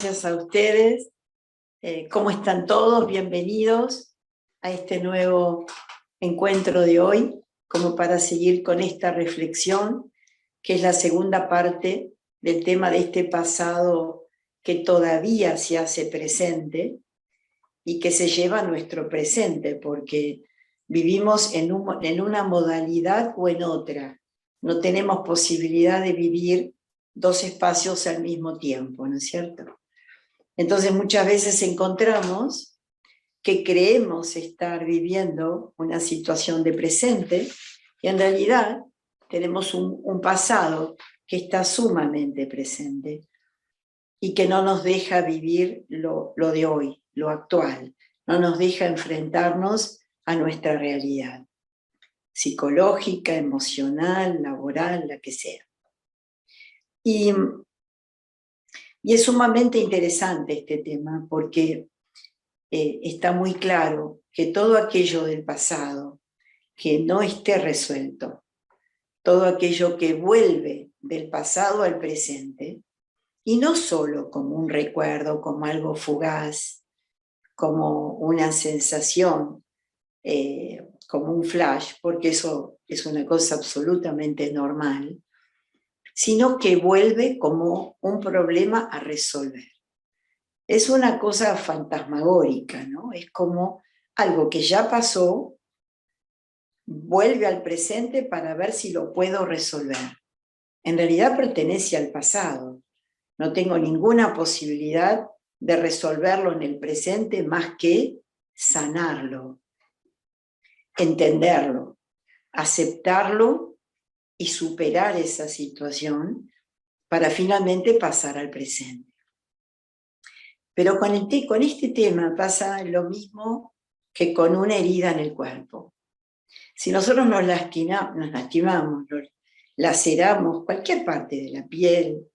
Gracias a ustedes. ¿Cómo están todos? Bienvenidos a este nuevo encuentro de hoy, como para seguir con esta reflexión, que es la segunda parte del tema de este pasado que todavía se hace presente y que se lleva a nuestro presente, porque vivimos en una modalidad o en otra. No tenemos posibilidad de vivir dos espacios al mismo tiempo, ¿no es cierto? Entonces muchas veces encontramos que creemos estar viviendo una situación de presente y en realidad tenemos un pasado que está sumamente presente y que no nos deja vivir lo de hoy, lo actual, no nos deja enfrentarnos a nuestra realidad psicológica, emocional, laboral, la que sea. Y es sumamente interesante este tema porque está muy claro que todo aquello del pasado que no esté resuelto, todo aquello que vuelve del pasado al presente, y no solo como un recuerdo, como algo fugaz, como una sensación, como un flash, porque eso es una cosa absolutamente normal, sino que vuelve como un problema a resolver. Es una cosa fantasmagórica, ¿no? Es como algo que ya pasó, vuelve al presente para ver si lo puedo resolver. En realidad pertenece al pasado. No tengo ninguna posibilidad de resolverlo en el presente más que sanarlo, entenderlo, aceptarlo y superar esa situación para finalmente pasar al presente. Pero con este tema pasa lo mismo que con una herida en el cuerpo. Si nosotros nos lastimamos, laceramos cualquier parte de la piel,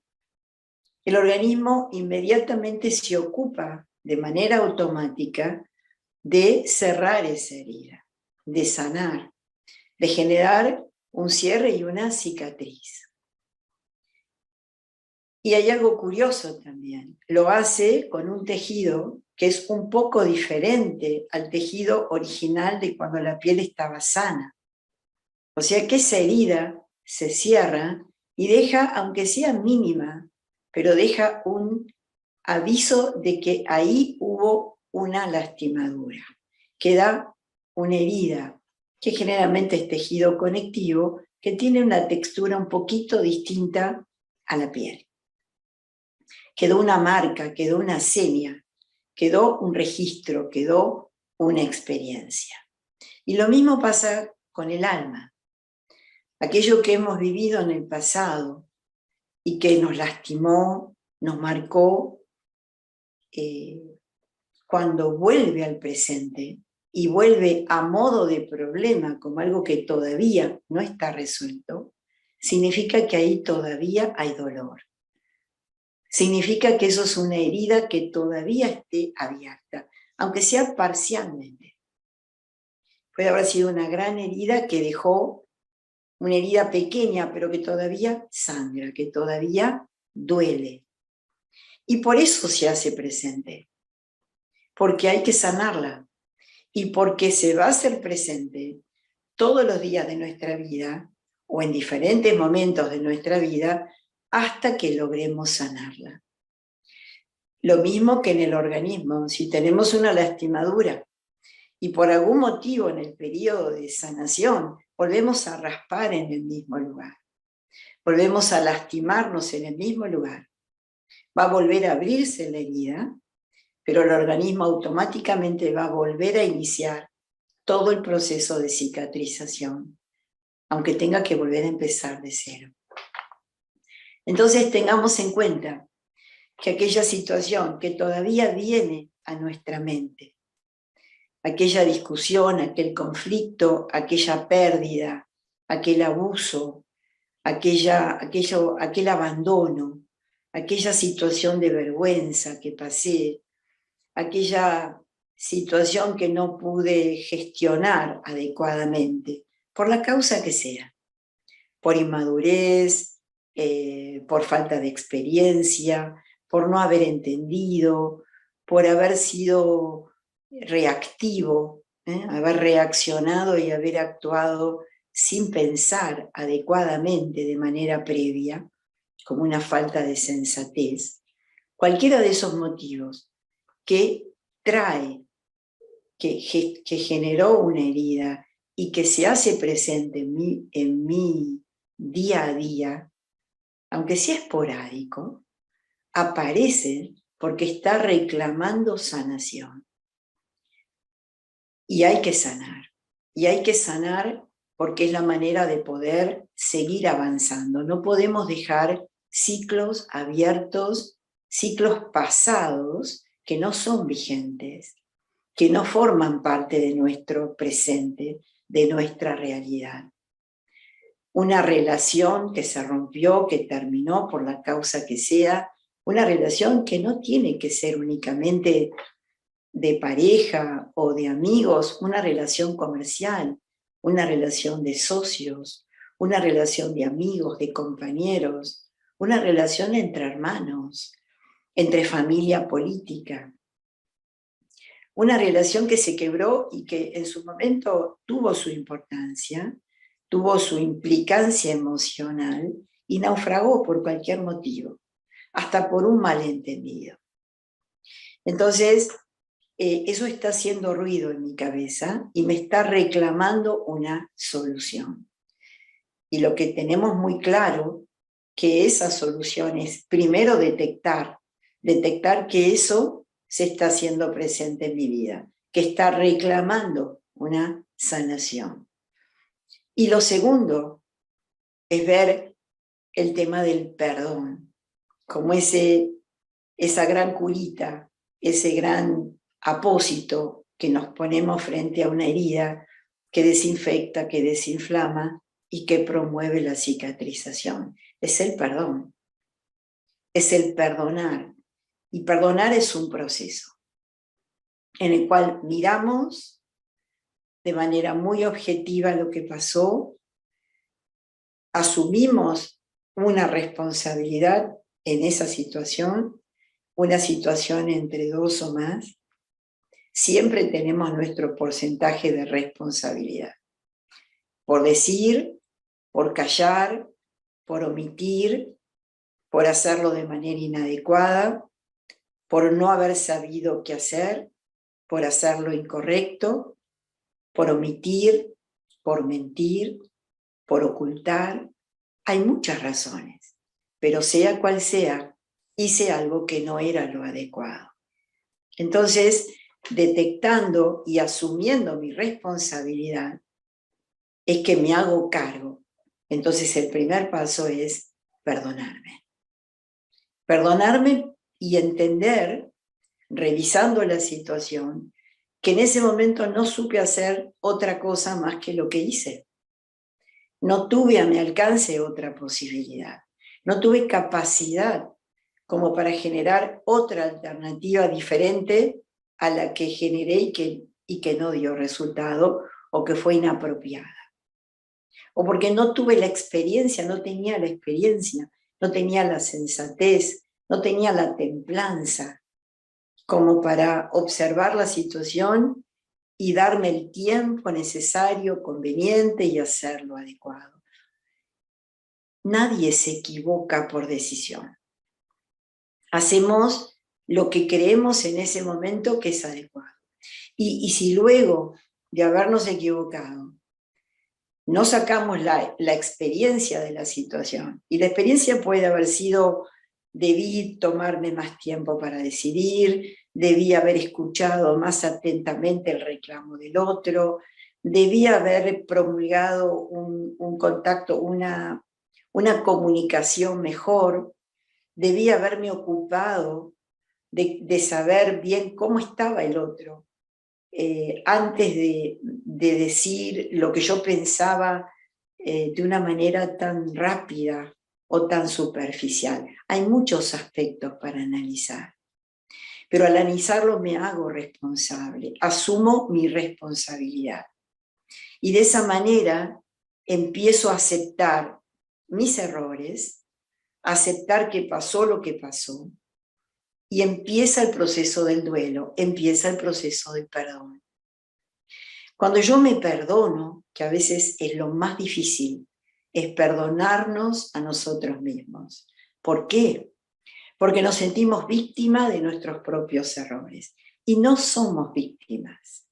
el organismo inmediatamente se ocupa de manera automática de cerrar esa herida, de sanar, de generar un cierre y una cicatriz. Y hay algo curioso también, lo hace con un tejido que es un poco diferente al tejido original de cuando la piel estaba sana. O sea que esa herida se cierra y deja, aunque sea mínima, pero deja un aviso de que ahí hubo una lastimadura. Queda una herida, que generalmente es tejido conectivo, que tiene una textura un poquito distinta a la piel. Quedó una marca, quedó una seña, quedó un registro, quedó una experiencia. Y lo mismo pasa con el alma. Aquello que hemos vivido en el pasado y que nos lastimó, nos marcó, cuando vuelve al presente y vuelve a modo de problema como algo que todavía no está resuelto, significa que ahí todavía hay dolor. Significa que eso es una herida que todavía esté abierta, aunque sea parcialmente. Puede haber sido una gran herida que dejó una herida pequeña, pero que todavía sangra, que todavía duele. Y por eso se hace presente, porque hay que sanarla y porque se va a hacer presente todos los días de nuestra vida o en diferentes momentos de nuestra vida hasta que logremos sanarla. Lo mismo que en el organismo, si tenemos una lastimadura y por algún motivo en el periodo de sanación volvemos a raspar en el mismo lugar, volvemos a lastimarnos en el mismo lugar, va a volver a abrirse la herida, pero el organismo automáticamente va a volver a iniciar todo el proceso de cicatrización, aunque tenga que volver a empezar de cero. Entonces tengamos en cuenta que aquella situación que todavía viene a nuestra mente, aquella discusión, aquel conflicto, aquella pérdida, aquel abuso, aquel abandono, aquella situación de vergüenza que pasé, aquella situación que no pude gestionar adecuadamente, por la causa que sea, por inmadurez, por falta de experiencia, por no haber entendido, por haber sido reactivo, haber reaccionado y haber actuado sin pensar adecuadamente de manera previa, como una falta de sensatez. Cualquiera de esos motivos que trae, que generó una herida y que se hace presente en mi día a día, aunque sea esporádico, aparece porque está reclamando sanación. Y hay que sanar. Y hay que sanar porque es la manera de poder seguir avanzando. No podemos dejar ciclos abiertos, ciclos pasados que no son vigentes, que no forman parte de nuestro presente, de nuestra realidad. Una relación que se rompió, que terminó por la causa que sea, una relación que no tiene que ser únicamente de pareja o de amigos, una relación comercial, una relación de socios, una relación de amigos, de compañeros, una relación entre hermanos, entre familia política. Una relación que se quebró y que en su momento tuvo su importancia, tuvo su implicancia emocional y naufragó por cualquier motivo, hasta por un malentendido. Entonces, eso está haciendo ruido en mi cabeza y me está reclamando una solución. Y lo que tenemos muy claro, que esa solución es primero detectar que eso se está haciendo presente en mi vida, que está reclamando una sanación. Y lo segundo es ver el tema del perdón, como esa gran curita, ese gran apósito que nos ponemos frente a una herida que desinfecta, que desinflama y que promueve la cicatrización. Es el perdón, es el perdonar. Y perdonar es un proceso en el cual miramos de manera muy objetiva lo que pasó, asumimos una responsabilidad en esa situación, una situación entre dos o más, siempre tenemos nuestro porcentaje de responsabilidad. Por decir, por callar, por omitir, por hacerlo de manera inadecuada, por no haber sabido qué hacer, por hacerlo incorrecto, por omitir, por mentir, por ocultar. Hay muchas razones, pero sea cual sea, hice algo que no era lo adecuado. Entonces, detectando y asumiendo mi responsabilidad, es que me hago cargo. Entonces el primer paso es perdonarme. Perdonarme y entender, revisando la situación, que en ese momento no supe hacer otra cosa más que lo que hice. No tuve a mi alcance otra posibilidad. No tuve capacidad como para generar otra alternativa diferente a la que generé y que no dio resultado o que fue inapropiada. O porque no tuve la experiencia, no tenía la experiencia, no tenía la sensatez, no tenía la templanza como para observar la situación y darme el tiempo necesario, conveniente y hacerlo adecuado. Nadie se equivoca por decisión. Hacemos lo que creemos en ese momento que es adecuado. Y si luego de habernos equivocado no sacamos la experiencia de la situación, y la experiencia puede haber sido: debí tomarme más tiempo para decidir, debí haber escuchado más atentamente el reclamo del otro, debí haber promulgado un contacto, una comunicación mejor, debí haberme ocupado de saber bien cómo estaba el otro, antes de decir lo que yo pensaba de una manera tan rápida o tan superficial. Hay muchos aspectos para analizar, pero al analizarlo me hago responsable, asumo mi responsabilidad. Y de esa manera empiezo a aceptar mis errores, a aceptar que pasó lo que pasó, y empieza el proceso del duelo, empieza el proceso del perdón. Cuando yo me perdono, que a veces es lo más difícil, es perdonarnos a nosotros mismos. ¿Por qué? Porque nos sentimos víctimas de nuestros propios errores. Y no somos víctimas.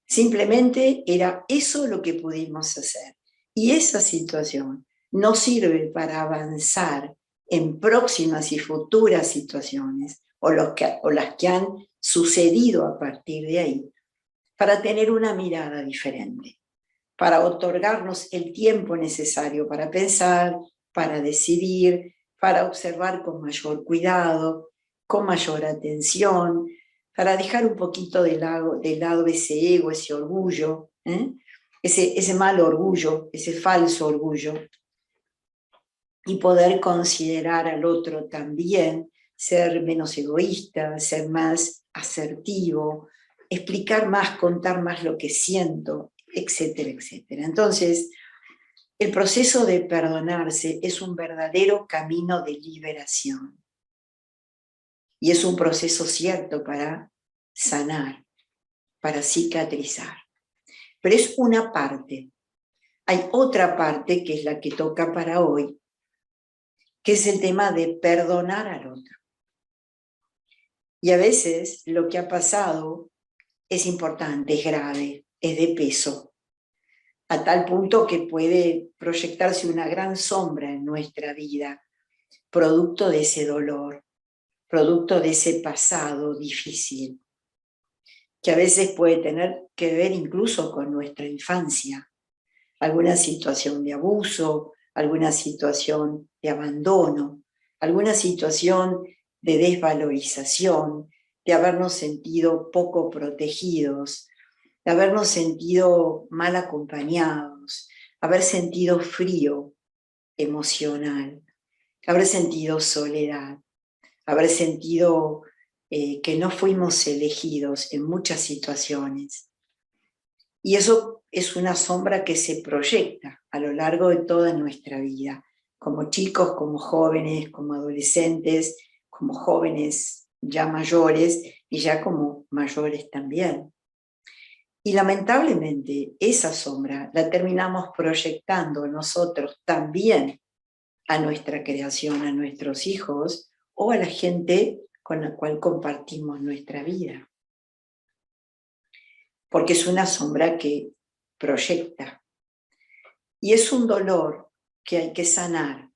Simplemente era eso lo que pudimos hacer. Y esa situación nos sirve para avanzar en próximas y futuras situaciones, o las que han sucedido a partir de ahí, para tener una mirada diferente, para otorgarnos el tiempo necesario para pensar, para decidir, para observar con mayor cuidado, con mayor atención, para dejar un poquito de lado ese ego, ese orgullo, ese mal orgullo, ese falso orgullo, y poder considerar al otro también, ser menos egoísta, ser más asertivo, explicar más, contar más lo que siento, etcétera, etcétera. Entonces, el proceso de perdonarse es un verdadero camino de liberación. Y es un proceso cierto para sanar, para cicatrizar. Pero es una parte. Hay otra parte que es la que toca para hoy, que es el tema de perdonar al otro. Y a veces lo que ha pasado es importante, es grave, es de peso, a tal punto que puede proyectarse una gran sombra en nuestra vida, producto de ese dolor, producto de ese pasado difícil, que a veces puede tener que ver incluso con nuestra infancia, alguna situación de abuso, alguna situación de abandono, alguna situación de desvalorización, de habernos sentido poco protegidos, de habernos sentido mal acompañados, haber sentido frío emocional, haber sentido soledad, haber sentido que no fuimos elegidos en muchas situaciones. Y eso es una sombra que se proyecta a lo largo de toda nuestra vida, como chicos, como jóvenes, como adolescentes, como jóvenes ya mayores y ya como mayores también. Y lamentablemente esa sombra la terminamos proyectando nosotros también a nuestra creación, a nuestros hijos o a la gente con la cual compartimos nuestra vida. Porque es una sombra que proyecta. Y es un dolor que hay que sanar,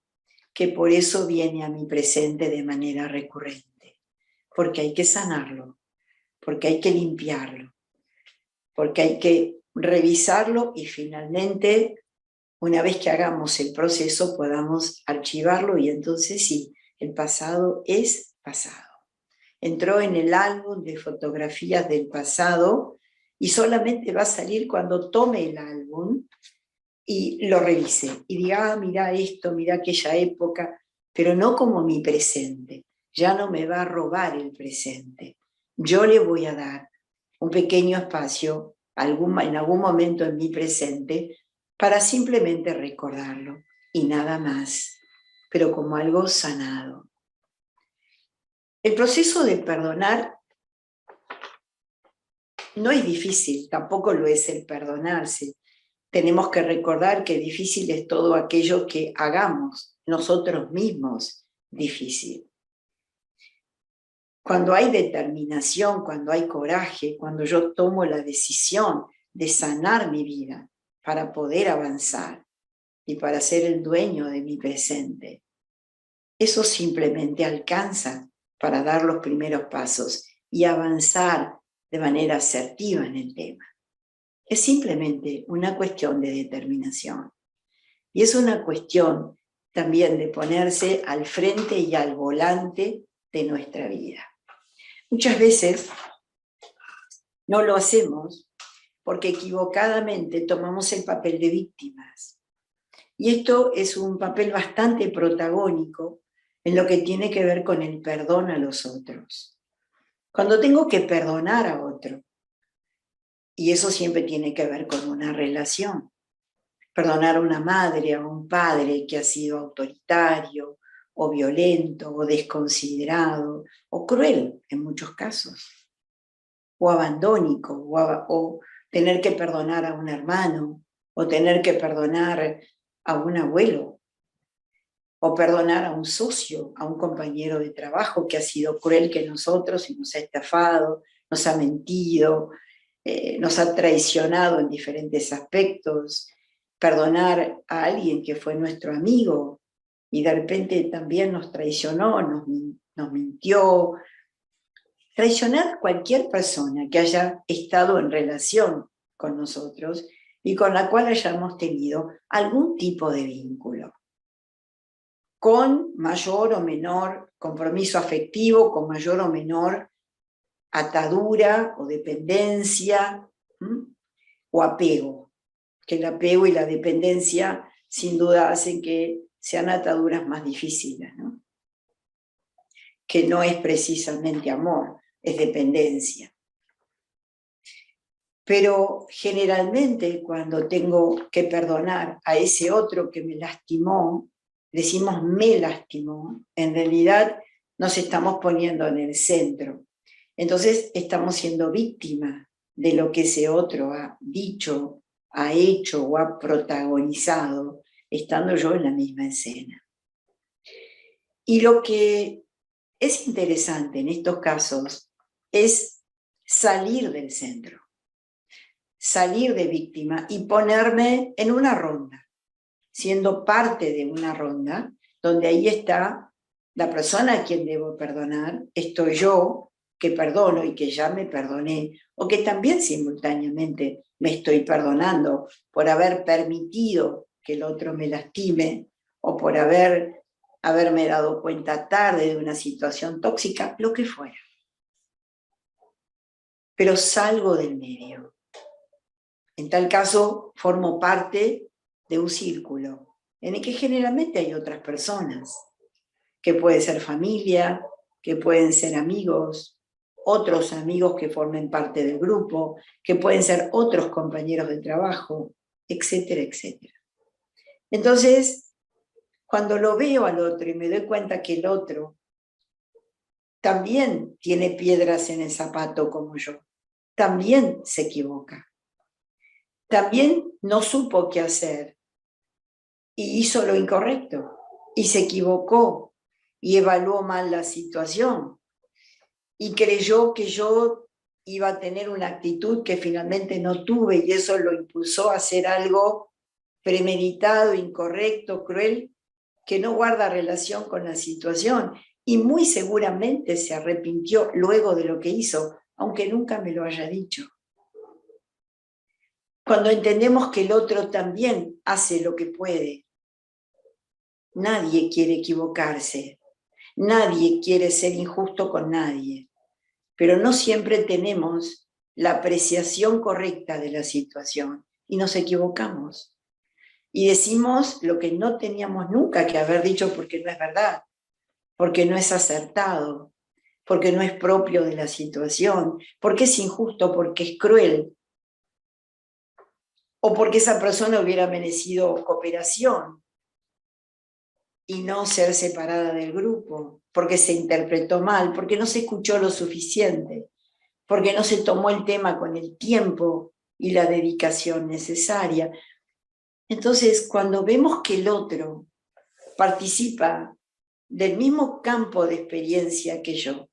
que por eso viene a mi presente de manera recurrente. Porque hay que sanarlo, porque hay que limpiarlo, porque hay que revisarlo y finalmente, una vez que hagamos el proceso, podamos archivarlo y entonces sí, el pasado es pasado. Entró en el álbum de fotografías del pasado y solamente va a salir cuando tome el álbum y lo revise y diga, mira esto, mira aquella época, pero no como mi presente. Ya no me va a robar el presente. Yo le voy a dar un pequeño espacio en algún momento en mi presente para simplemente recordarlo y nada más, pero como algo sanado. El proceso de perdonar no es difícil, tampoco lo es el perdonarse. Tenemos que recordar que difícil es todo aquello que hagamos nosotros mismos difícil. Cuando hay determinación, cuando hay coraje, cuando yo tomo la decisión de sanar mi vida para poder avanzar y para ser el dueño de mi presente, eso simplemente alcanza para dar los primeros pasos y avanzar de manera asertiva en el tema. Es simplemente una cuestión de determinación. Y es una cuestión también de ponerse al frente y al volante de nuestra vida. Muchas veces no lo hacemos porque equivocadamente tomamos el papel de víctimas. Y esto es un papel bastante protagónico en lo que tiene que ver con el perdón a los otros. Cuando tengo que perdonar a otro, y eso siempre tiene que ver con una relación, perdonar a una madre, a un padre que ha sido autoritario o violento, o desconsiderado, o cruel en muchos casos, o abandónico, o tener que perdonar a un hermano, o tener que perdonar a un abuelo, o perdonar a un socio, a un compañero de trabajo que ha sido cruel que nosotros y nos ha estafado, nos ha mentido, nos ha traicionado en diferentes aspectos, perdonar a alguien que fue nuestro amigo y de repente también nos traicionó, nos mintió. Traicionar a cualquier persona que haya estado en relación con nosotros y con la cual hayamos tenido algún tipo de vínculo, con mayor o menor compromiso afectivo, con mayor o menor atadura o dependencia, o apego, que el apego y la dependencia sin duda hacen que sean ataduras más difíciles, ¿no? Que no es precisamente amor, es dependencia. Pero generalmente cuando tengo que perdonar a ese otro que me lastimó, decimos me lastimó, en realidad nos estamos poniendo en el centro. Entonces estamos siendo víctimas de lo que ese otro ha dicho, ha hecho o ha protagonizado, estando yo en la misma escena. Y lo que es interesante en estos casos es salir del centro, salir de víctima y ponerme en una ronda, siendo parte de una ronda, donde ahí está la persona a quien debo perdonar, estoy yo que perdono y que ya me perdoné, o que también simultáneamente me estoy perdonando por haber permitido que el otro me lastime, o por haberme dado cuenta tarde de una situación tóxica, lo que fuera. Pero salgo del medio. En tal caso, formo parte de un círculo en el que generalmente hay otras personas, que puede ser familia, que pueden ser amigos, otros amigos que formen parte del grupo, que pueden ser otros compañeros de trabajo, etcétera, etcétera. Entonces, cuando lo veo al otro y me doy cuenta que el otro también tiene piedras en el zapato como yo, también se equivoca, también no supo qué hacer y hizo lo incorrecto y se equivocó y evaluó mal la situación y creyó que yo iba a tener una actitud que finalmente no tuve y eso lo impulsó a hacer algo premeditado, incorrecto, cruel, que no guarda relación con la situación y muy seguramente se arrepintió luego de lo que hizo, aunque nunca me lo haya dicho. Cuando entendemos que el otro también hace lo que puede, nadie quiere equivocarse, nadie quiere ser injusto con nadie, pero no siempre tenemos la apreciación correcta de la situación y nos equivocamos. Y decimos lo que no teníamos nunca que haber dicho porque no es verdad, porque no es acertado, porque no es propio de la situación, porque es injusto, porque es cruel, o porque esa persona hubiera merecido cooperación y no ser separada del grupo, porque se interpretó mal, porque no se escuchó lo suficiente, porque no se tomó el tema con el tiempo y la dedicación necesaria. Entonces, cuando vemos que el otro participa del mismo campo de experiencia que yo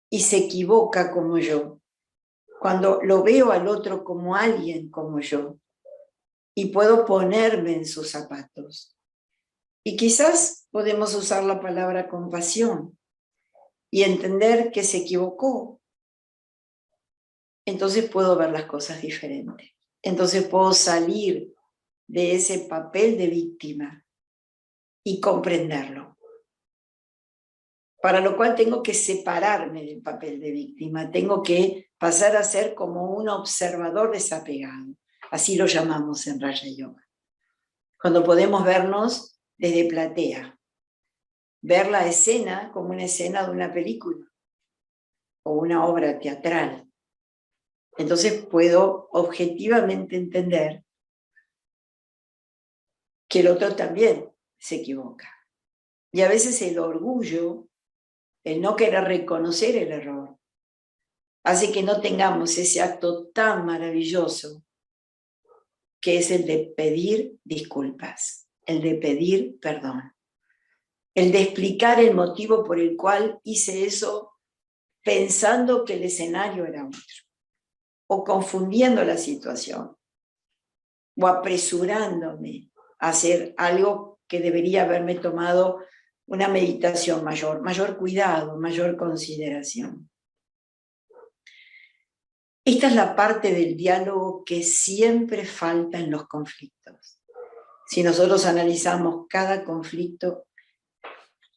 y se equivoca como yo, cuando lo veo al otro como alguien como yo y puedo ponerme en sus zapatos, y quizás podemos usar la palabra compasión y entender que se equivocó, entonces puedo ver las cosas diferentes. Entonces puedo salir de ese papel de víctima y comprenderlo. Para lo cual tengo que separarme del papel de víctima, tengo que pasar a ser como un observador desapegado. Así lo llamamos en Raja Yoga. Cuando podemos vernos desde platea, ver la escena como una escena de una película o una obra teatral. Entonces puedo objetivamente entender que el otro también se equivoca. Y a veces el orgullo, el no querer reconocer el error, hace que no tengamos ese acto tan maravilloso que es el de pedir disculpas, el de pedir perdón, el de explicar el motivo por el cual hice eso pensando que el escenario era otro, o confundiendo la situación, o apresurándome a hacer algo que debería haberme tomado una meditación mayor, mayor cuidado, mayor consideración. Esta es la parte del diálogo que siempre falta en los conflictos. Si nosotros analizamos cada conflicto,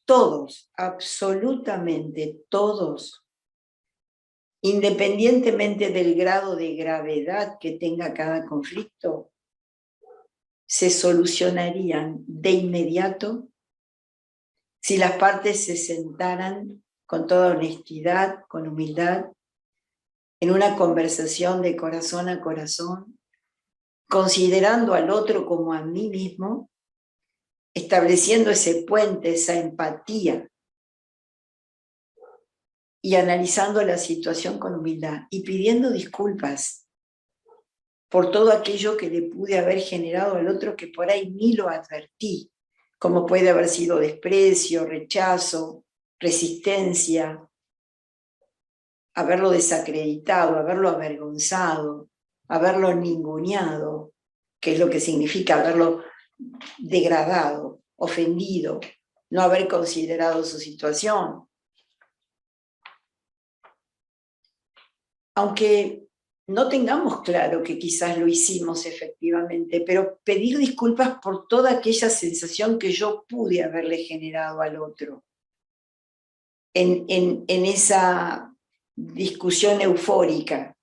todos, absolutamente todos, independientemente del grado de gravedad que tenga cada conflicto, se solucionarían de inmediato si las partes se sentaran con toda honestidad, con humildad, en una conversación de corazón a corazón, considerando al otro como a mí mismo, estableciendo ese puente, esa empatía, y analizando la situación con humildad y pidiendo disculpas por todo aquello que le pude haber generado al otro que por ahí ni lo advertí, como puede haber sido desprecio, rechazo, resistencia, haberlo desacreditado, haberlo avergonzado, haberlo ninguneado, que es lo que significa haberlo degradado, ofendido, no haber considerado su situación. Aunque no tengamos claro que quizás lo hicimos efectivamente, pero pedir disculpas por toda aquella sensación que yo pude haberle generado al otro. En esa discusión eufórica,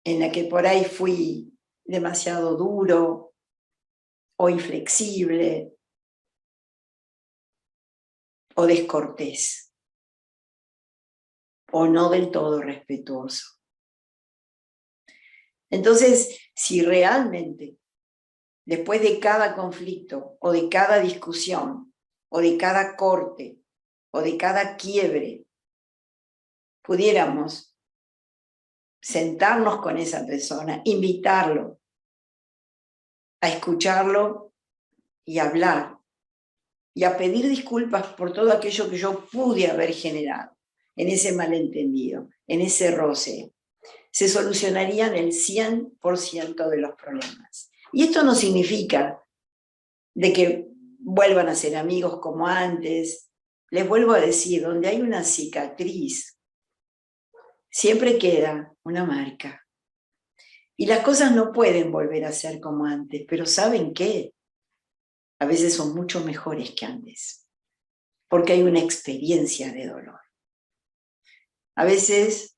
en la que por ahí fui demasiado duro o inflexible o descortés o no del todo respetuoso. Entonces, si realmente después de cada conflicto o de cada discusión o de cada corte o de cada quiebre pudiéramos sentarnos con esa persona, invitarlo a escucharlo y hablar y a pedir disculpas por todo aquello que yo pude haber generado en ese malentendido, en ese roce, se solucionarían el 100% de los problemas. Y esto no significa de que vuelvan a ser amigos como antes. Les vuelvo a decir, donde hay una cicatriz, siempre queda una marca. Y las cosas no pueden volver a ser como antes, pero ¿saben qué? A veces son mucho mejores que antes, porque hay una experiencia de dolor. A veces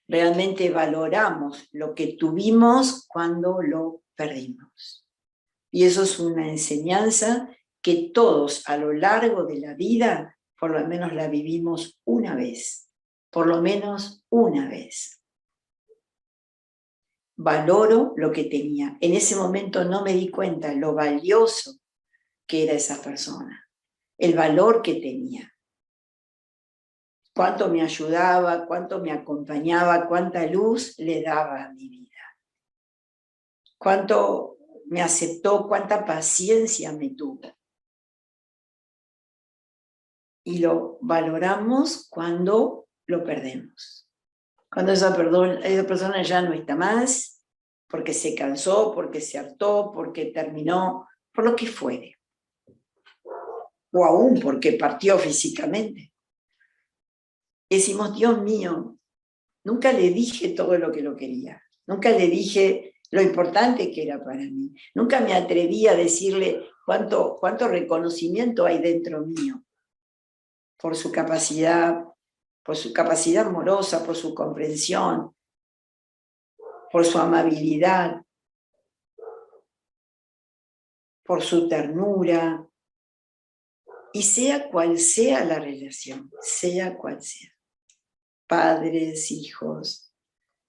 realmente valoramos lo que tuvimos cuando lo perdimos. Y eso es una enseñanza que todos a lo largo de la vida, por lo menos la vivimos una vez, por lo menos una vez. Valoro lo que tenía. En ese momento no me di cuenta lo valioso que era esa persona, el valor que tenía. Cuánto me ayudaba, cuánto me acompañaba, cuánta luz le daba a mi vida. Cuánto me aceptó, cuánta paciencia me tuvo. Y lo valoramos cuando lo perdemos. Cuando esa persona ya no está más, porque se cansó, porque se hartó, porque terminó, por lo que fuere. O aún porque partió físicamente. Decimos, Dios mío, nunca le dije todo lo que lo quería. Nunca le dije lo importante que era para mí. Nunca me atreví a decirle cuánto reconocimiento hay dentro mío por su capacidad amorosa, por su comprensión, por su amabilidad, por su ternura, y sea cual sea la relación, sea cual sea, padres, hijos,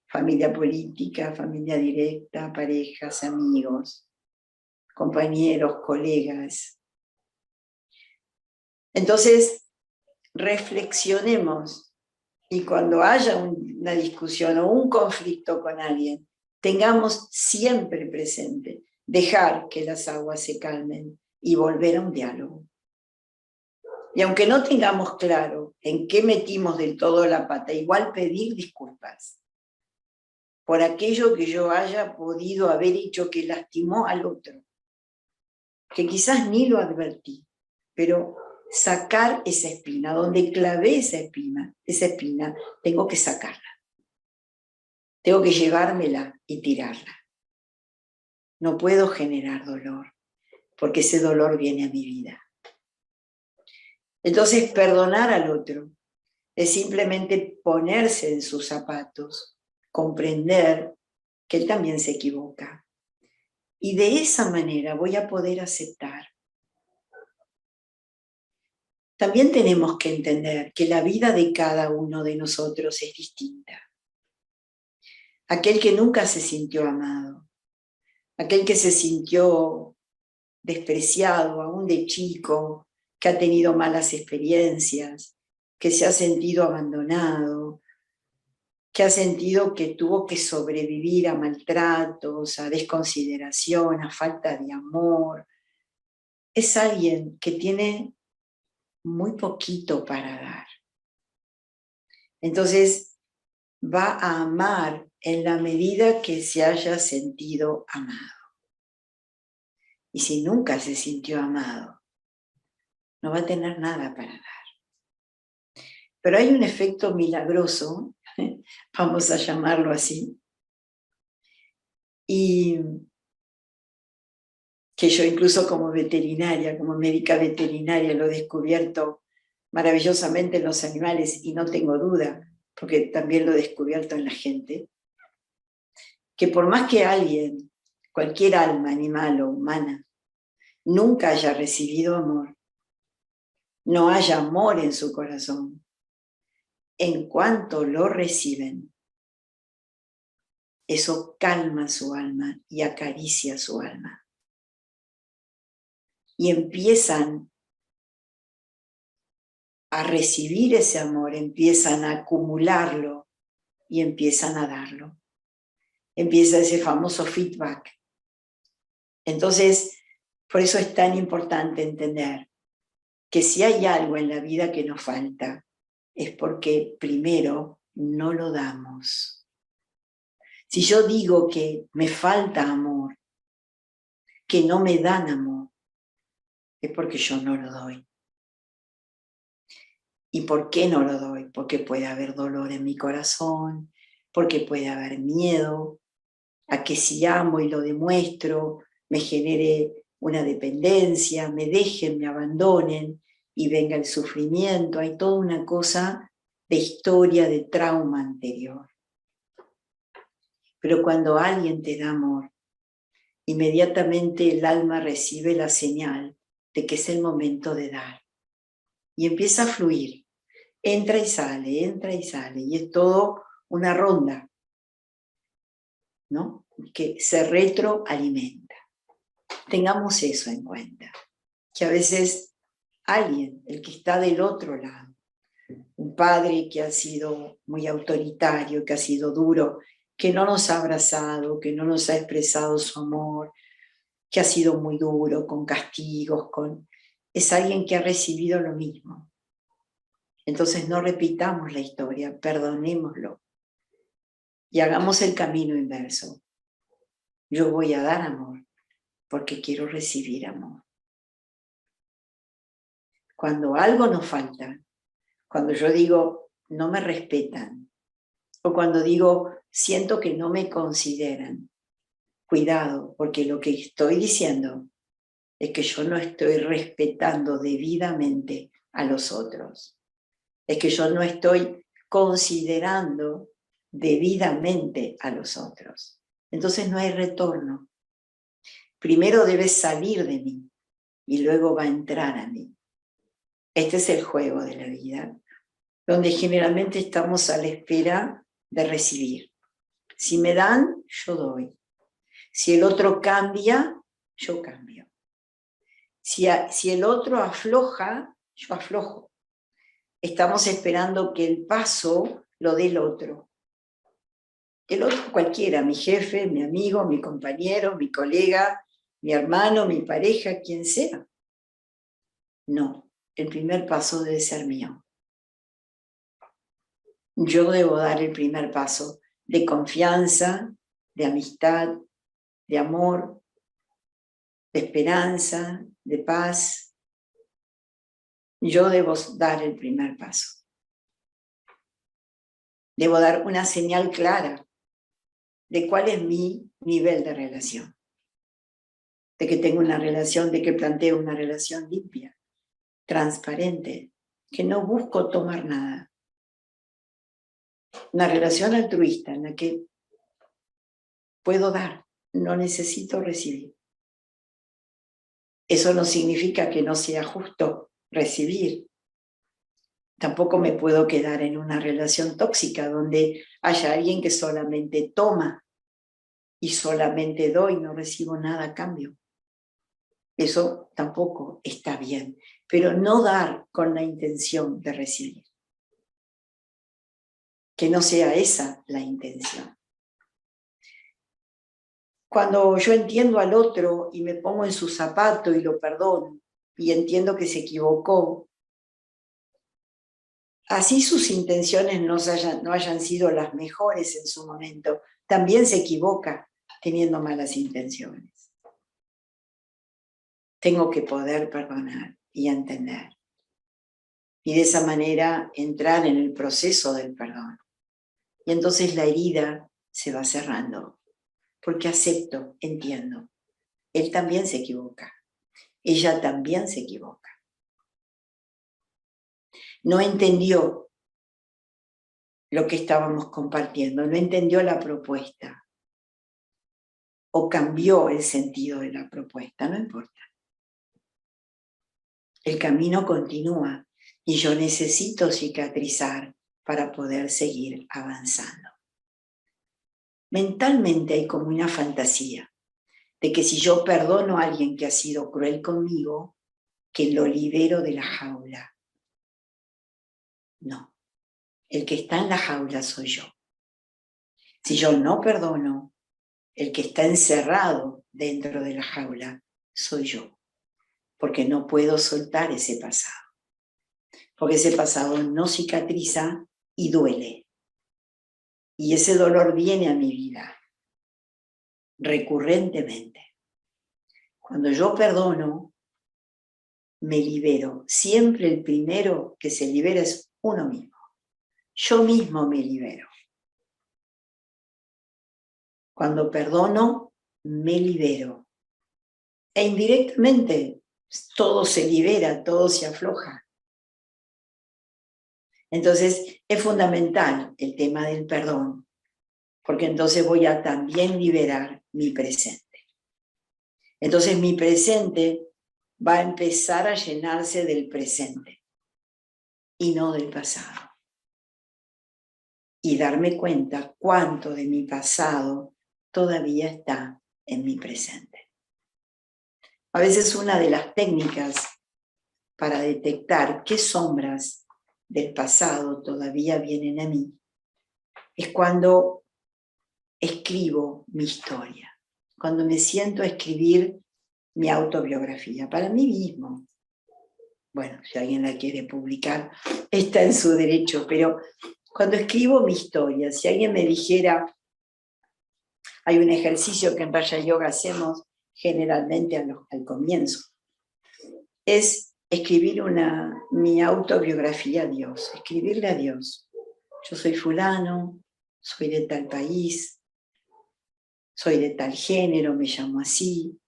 familia política, familia directa, parejas, amigos, compañeros, colegas, Entonces, reflexionemos y cuando haya una discusión o un conflicto con alguien, tengamos siempre presente dejar que las aguas se calmen y volver a un diálogo. Y aunque no tengamos claro en qué metimos del todo la pata, igual pedir disculpas por aquello que yo haya podido haber hecho que lastimó al otro, que quizás ni lo advertí, pero sacar esa espina, donde clavé esa espina, tengo que sacarla. Tengo que llevármela y tirarla. No puedo generar dolor, porque ese dolor viene a mi vida. Entonces, perdonar al otro es simplemente ponerse en sus zapatos, comprender que él también se equivoca. Y de esa manera voy a poder aceptar. También tenemos que entender que la vida de cada uno de nosotros es distinta. Aquel que nunca se sintió amado, aquel que se sintió despreciado aún de chico, que ha tenido malas experiencias, que se ha sentido abandonado, que ha sentido que tuvo que sobrevivir a maltratos, a desconsideración, a falta de amor. Es alguien que tiene muy poquito para dar. Entonces va a amar en la medida que se haya sentido amado. Y si nunca se sintió amado, no va a tener nada para dar. Pero hay un efecto milagroso, vamos a llamarlo así, y que yo incluso como veterinaria, como médica veterinaria, lo he descubierto maravillosamente en los animales, y no tengo duda, porque también lo he descubierto en la gente, que por más que alguien, cualquier alma, animal o humana, nunca haya recibido amor, no haya amor en su corazón, en cuanto lo reciben, eso calma su alma y acaricia su alma. Y empiezan a recibir ese amor, empiezan a acumularlo y empiezan a darlo. Empieza ese famoso feedback. Entonces, por eso es tan importante entender que si hay algo en la vida que nos falta, es porque primero no lo damos. Si yo digo que me falta amor, que no me dan amor, es porque yo no lo doy. ¿Y por qué no lo doy? Porque puede haber dolor en mi corazón, porque puede haber miedo a que si amo y lo demuestro, me genere una dependencia, me dejen, me abandonen y venga el sufrimiento. Hay toda una cosa de historia, de trauma anterior. Pero cuando alguien te da amor, inmediatamente el alma recibe la señal de que es el momento de dar. Y empieza a fluir. Entra y sale, y es todo una ronda, ¿no? Que se retroalimenta. Tengamos eso en cuenta, que a veces alguien, el que está del otro lado, un padre que ha sido muy autoritario, que ha sido duro, que no nos ha abrazado, que no nos ha expresado su amor, que ha sido muy duro, con castigos, es alguien que ha recibido lo mismo. Entonces no repitamos la historia, perdonémoslo y hagamos el camino inverso. Yo voy a dar amor porque quiero recibir amor. Cuando algo nos falta, cuando yo digo no me respetan, o cuando digo siento que no me consideran, cuidado, porque lo que estoy diciendo es que yo no estoy respetando debidamente a los otros. Es que yo no estoy considerando debidamente a los otros. Entonces no hay retorno. Primero debe salir de mí y luego va a entrar a mí. Este es el juego de la vida, donde generalmente estamos a la espera de recibir. Si me dan, yo doy. Si el otro cambia, yo cambio. Si el otro afloja, yo aflojo. Estamos esperando que el paso lo dé el otro. El otro cualquiera, mi jefe, mi amigo, mi compañero, mi colega, mi hermano, mi pareja, quien sea. No, el primer paso debe ser mío. Yo debo dar el primer paso de confianza, de amistad, de amor, de esperanza, de paz. Yo debo dar el primer paso. Debo dar una señal clara de cuál es mi nivel de relación. De que tengo una relación, de que planteo una relación limpia, transparente, que no busco tomar nada. Una relación altruista en la que puedo dar, no necesito recibir. Eso no significa que no sea justo recibir. Tampoco me puedo quedar en una relación tóxica donde haya alguien que solamente toma y solamente doy, no recibo nada a cambio. Eso tampoco está bien, pero no dar con la intención de recibir. Que no sea esa la intención. Cuando yo entiendo al otro y me pongo en su zapato y lo perdono y entiendo que se equivocó, así sus intenciones no hayan sido las mejores en su momento, también se equivoca teniendo malas intenciones. Tengo que poder perdonar y entender. Y de esa manera entrar en el proceso del perdón. Y entonces la herida se va cerrando, porque acepto, entiendo. Él también se equivoca. Ella también se equivoca. No entendió lo que estábamos compartiendo, no entendió la propuesta. O cambió el sentido de la propuesta, no importa. El camino continúa y yo necesito cicatrizar para poder seguir avanzando. Mentalmente hay como una fantasía de que si yo perdono a alguien que ha sido cruel conmigo, que lo libero de la jaula. No, el que está en la jaula soy yo. Si yo no perdono, el que está encerrado dentro de la jaula soy yo, porque no puedo soltar ese pasado, porque ese pasado no cicatriza y duele. Y ese dolor viene a mi vida recurrentemente. Cuando yo perdono, me libero. Siempre el primero que se libera es uno mismo. Yo mismo me libero. Cuando perdono, me libero. E indirectamente, todo se libera, todo se afloja. Entonces, es fundamental el tema del perdón, porque entonces voy a también liberar mi presente. Entonces, mi presente va a empezar a llenarse del presente y no del pasado. Y darme cuenta cuánto de mi pasado todavía está en mi presente. A veces una de las técnicas para detectar qué sombras del pasado todavía vienen a mí es cuando escribo mi historia, cuando me siento a escribir mi autobiografía para mí mismo. Bueno, si alguien la quiere publicar, está en su derecho, pero cuando escribo mi historia, si alguien me dijera, hay un ejercicio que en Raja Yoga hacemos generalmente al comienzo, es escribir mi autobiografía a Dios, escribirle a Dios. Yo soy fulano, soy de tal país, soy de tal género, me llamo así,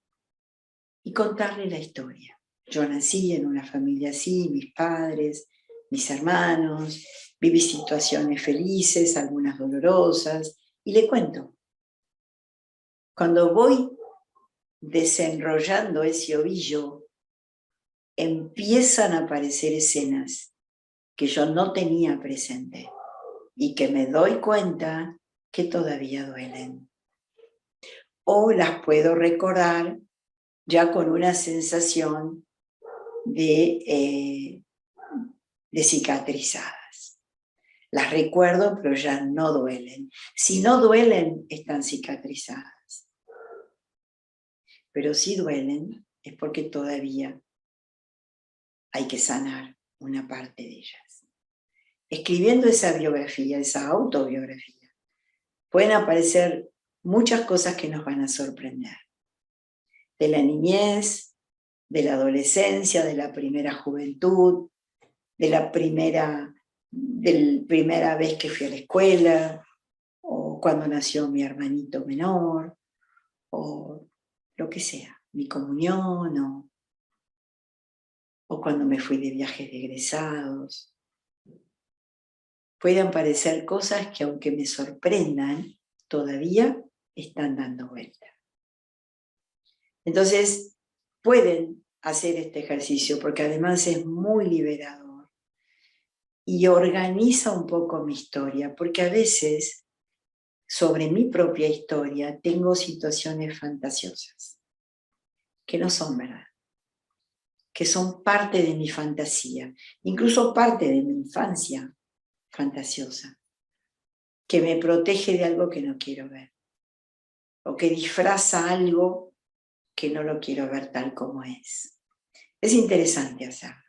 y contarle la historia. Yo nací en una familia así, mis padres, mis hermanos, viví situaciones felices, algunas dolorosas, y le cuento. Cuando voy desenrollando ese ovillo, empiezan a aparecer escenas que yo no tenía presente y que me doy cuenta que todavía duelen. O las puedo recordar ya con una sensación de de cicatrizadas. Las recuerdo, pero ya no duelen. Si no duelen, están cicatrizadas. Pero si duelen, es porque todavía hay que sanar una parte de ellas. Escribiendo esa biografía, esa autobiografía, pueden aparecer muchas cosas que nos van a sorprender. De la niñez, de la adolescencia, de la primera juventud, de la primera vez que fui a la escuela, o cuando nació mi hermanito menor, o lo que sea, mi comunión, o cuando me fui de viajes de egresados. Pueden parecer cosas que, aunque me sorprendan, todavía están dando vuelta. Entonces, pueden hacer este ejercicio porque además es muy liberador y organiza un poco mi historia, porque a veces sobre mi propia historia tengo situaciones fantasiosas que no son verdad, que son parte de mi fantasía, incluso parte de mi infancia fantasiosa, que me protege de algo que no quiero ver, o que disfraza algo que no lo quiero ver tal como es. Es interesante hacerlo.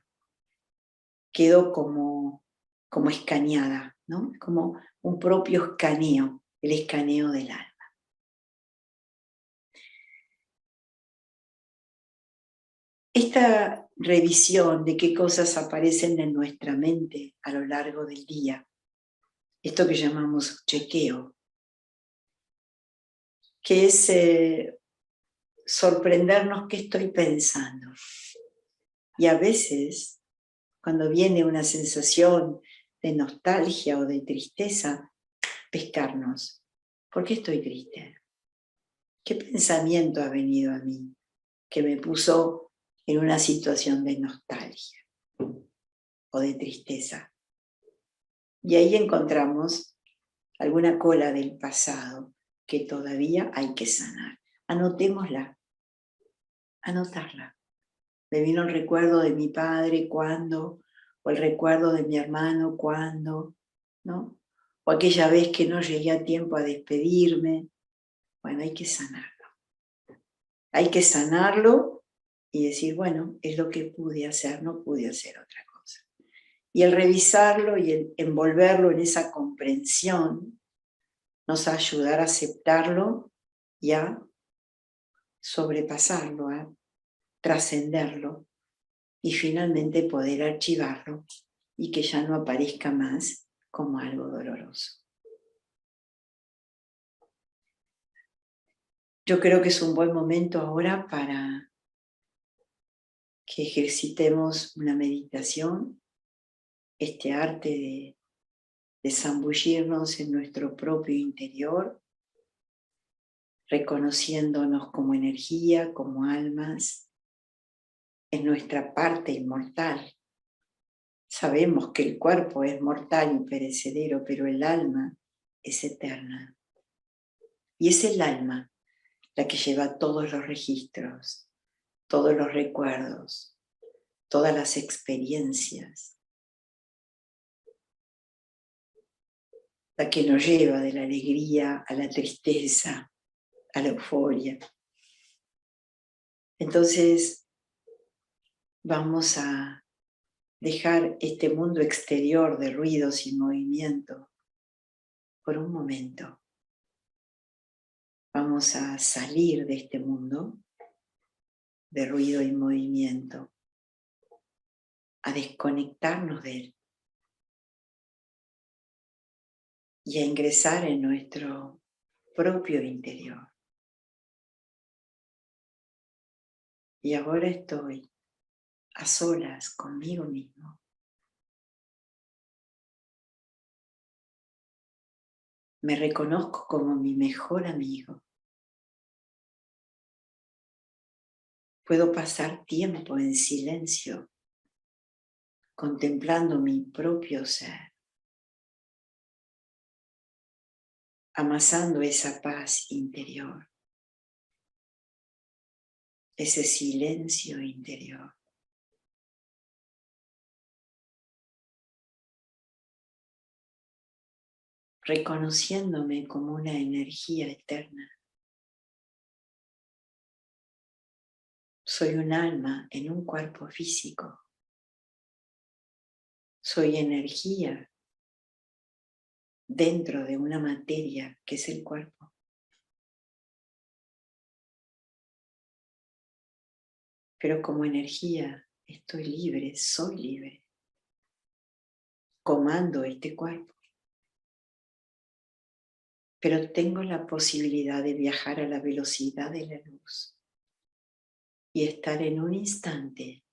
Quedo como escaneada, ¿no? Como un propio escaneo, el escaneo del alma. Esta revisión de qué cosas aparecen en nuestra mente a lo largo del día, esto que llamamos chequeo, que es sorprendernos qué estoy pensando. Y a veces, cuando viene una sensación de nostalgia o de tristeza, pescarnos. ¿Por qué estoy triste? ¿Qué pensamiento ha venido a mí que me puso en una situación de nostalgia o de tristeza? Y ahí encontramos alguna cola del pasado que todavía hay que sanar. Anotémosla, anotarla. Me vino el recuerdo de mi padre cuando, o el recuerdo de mi hermano cuando, ¿no? O aquella vez que no llegué a tiempo a despedirme. Bueno, hay que sanarlo. Hay que sanarlo y decir, bueno, es lo que pude hacer, no pude hacer otra cosa. Y el revisarlo y el envolverlo en esa comprensión nos va a ayudar a aceptarlo y a sobrepasarlo, a trascenderlo y finalmente poder archivarlo y que ya no aparezca más como algo doloroso. Yo creo que es un buen momento ahora para que ejercitemos una meditación, este arte de zambullirnos en nuestro propio interior, reconociéndonos como energía, como almas, en nuestra parte inmortal. Sabemos que el cuerpo es mortal y perecedero, pero el alma es eterna. Y es el alma la que lleva todos los registros, todos los recuerdos, todas las experiencias, la que nos lleva de la alegría a la tristeza, a la euforia. Entonces, vamos a dejar este mundo exterior de ruidos y movimiento por un momento. Vamos a salir de este mundo de ruido y movimiento, a desconectarnos de él y a ingresar en nuestro propio interior. Y ahora estoy a solas conmigo mismo. Me reconozco como mi mejor amigo. Puedo pasar tiempo en silencio, contemplando mi propio ser, amasando esa paz interior, ese silencio interior. reconociéndome como una energía eterna. Soy un alma en un cuerpo físico. Soy energía dentro de una materia que es el cuerpo. Pero como energía estoy libre, soy libre. Comando este cuerpo. Pero tengo la posibilidad de viajar a la velocidad de la luz y estar en un instante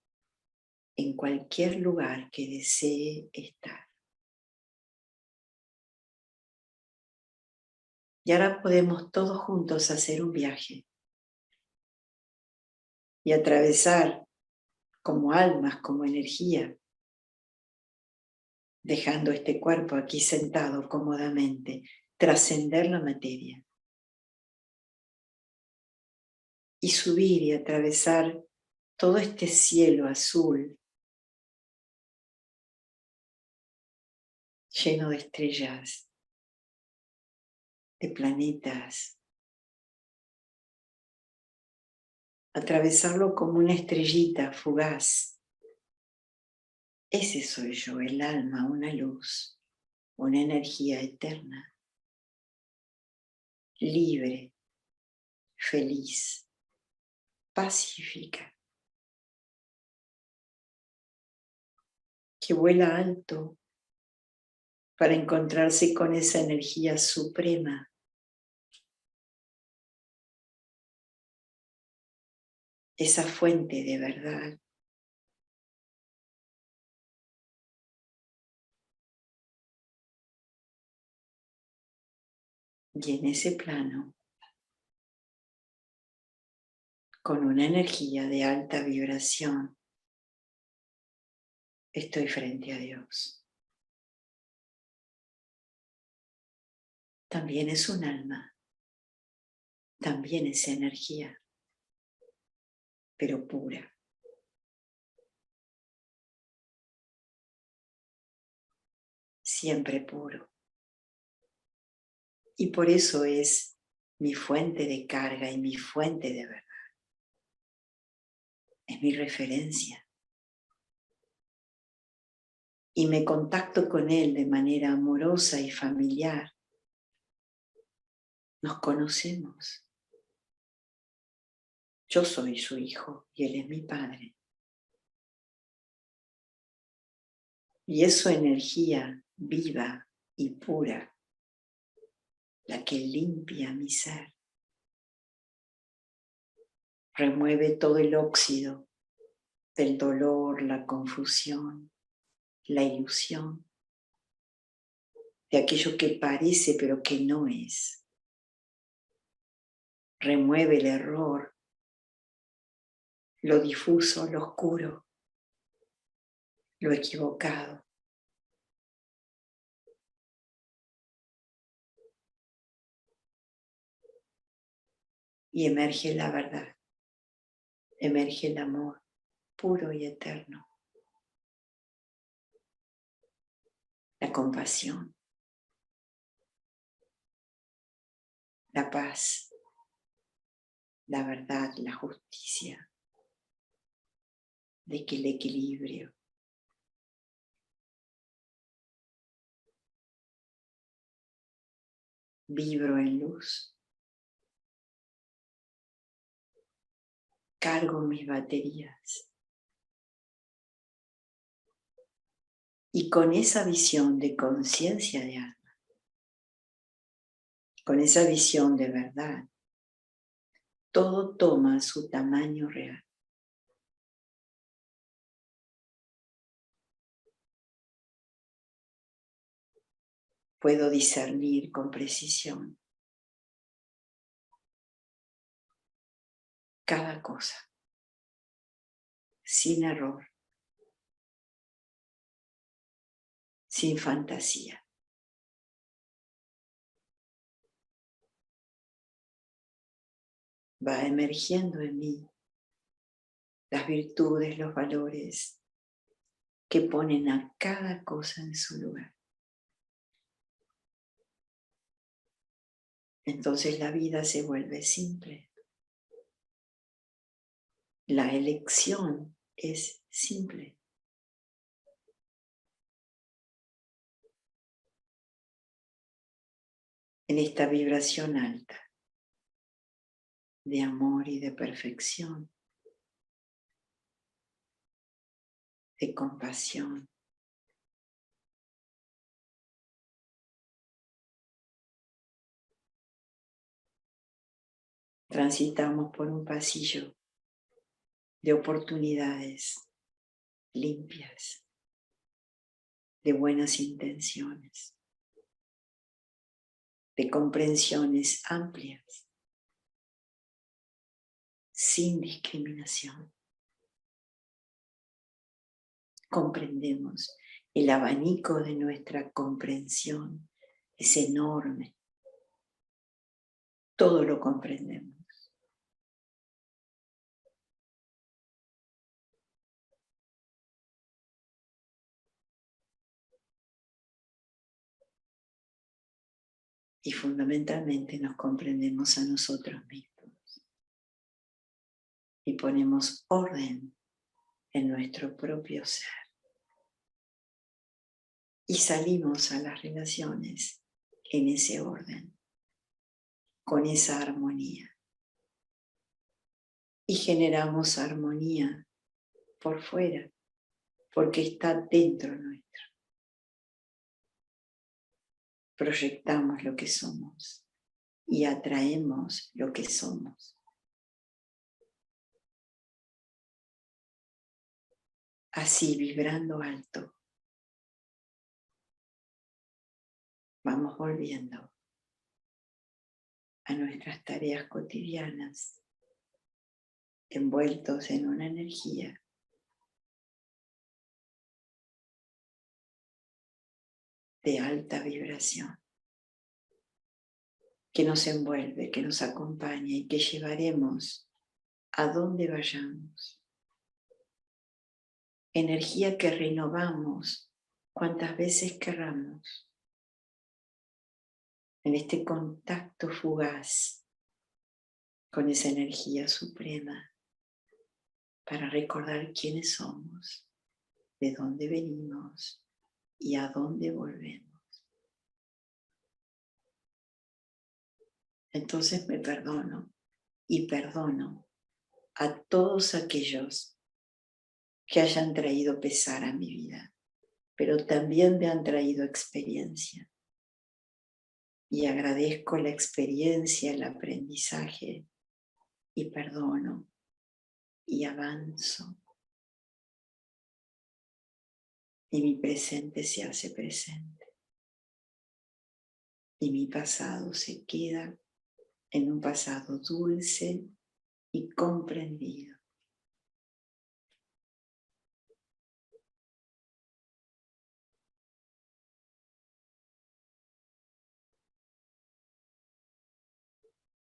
en cualquier lugar que desee estar. Y ahora podemos todos juntos hacer un viaje y atravesar como almas, como energía, dejando este cuerpo aquí sentado cómodamente, trascender la materia y subir y atravesar todo este cielo azul lleno de estrellas, de planetas, atravesarlo como una estrellita fugaz. Ese soy yo, el alma, una luz, una energía eterna, libre, feliz, pacífica, que vuela alto para encontrarse con esa energía suprema, esa fuente de verdad. Y en ese plano, con una energía de alta vibración, estoy frente a Dios. También es un alma, también es energía, pero pura. Siempre puro. Y por eso es mi fuente de carga y mi fuente de verdad. Es mi referencia. Y me contacto con Él de manera amorosa y familiar. Nos conocemos. Yo soy su hijo y Él es mi padre. Y es su energía viva y pura la que limpia mi ser. Remueve todo el óxido del dolor, la confusión, la ilusión, de aquello que parece pero que no es. Remueve el error, lo difuso, lo oscuro, lo equivocado. Y emerge la verdad, emerge el amor puro y eterno, la compasión, la paz, la verdad, la justicia, de que el equilibrio. Vibro en luz, cargo mis baterías y con esa visión de conciencia de alma, con esa visión de verdad, todo toma su tamaño real. Puedo discernir con precisión cada cosa, sin error, sin fantasía. Va emergiendo en mí las virtudes, los valores que ponen a cada cosa en su lugar. entonces la vida se vuelve simple. La elección es simple. En esta vibración alta de amor y de perfección, de compasión, transitamos por un pasillo de oportunidades limpias, de buenas intenciones, de comprensiones amplias, sin discriminación. Comprendemos, el abanico de nuestra comprensión es enorme. Todo lo comprendemos. Y fundamentalmente nos comprendemos a nosotros mismos. Y ponemos orden en nuestro propio ser. Y salimos a las relaciones en ese orden, con esa armonía. Y generamos armonía por fuera, porque está dentro nuestro. Proyectamos lo que somos y atraemos lo que somos. Así, vibrando alto, vamos volviendo a nuestras tareas cotidianas, envueltos en una energía de alta vibración, que nos envuelve, que nos acompaña y que llevaremos a donde vayamos. Energía que renovamos cuantas veces querramos. En este contacto fugaz con esa energía suprema, para recordar quiénes somos, de dónde venimos y a dónde volvemos. Entonces me perdono y perdono a todos aquellos que hayan traído pesar a mi vida, pero también me han traído experiencia. Y agradezco la experiencia, el aprendizaje, y perdono y avanzo. Y mi presente se hace presente. Y mi pasado se queda en un pasado dulce y comprendido.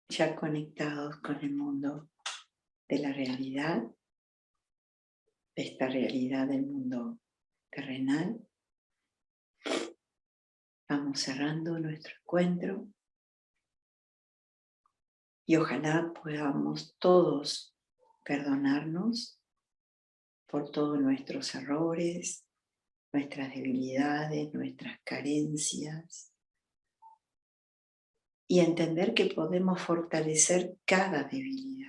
Ya conectados con el mundo de la realidad, de esta realidad del mundo terrenal, vamos cerrando nuestro encuentro y ojalá podamos todos perdonarnos por todos nuestros errores, nuestras debilidades, nuestras carencias, y entender que podemos fortalecer cada debilidad.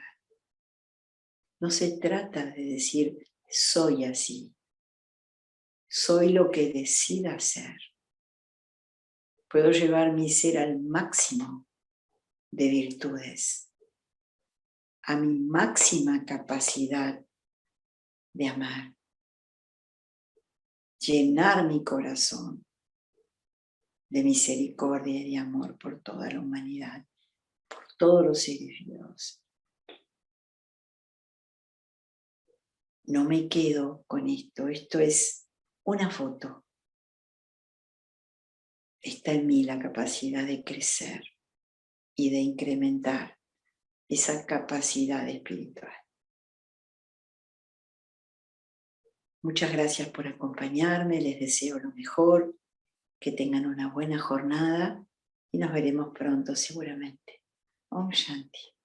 No se trata de decir soy así, soy lo que decida ser. Puedo llevar mi ser al máximo de virtudes, a mi máxima capacidad de amar, llenar mi corazón de misericordia y de amor por toda la humanidad, por todos los seres vivos. No me quedo con esto, esto es una foto. Está en mí la capacidad de crecer y de incrementar esa capacidad espiritual. Muchas gracias por acompañarme, les deseo lo mejor, que tengan una buena jornada y nos veremos pronto seguramente. Om Shanti.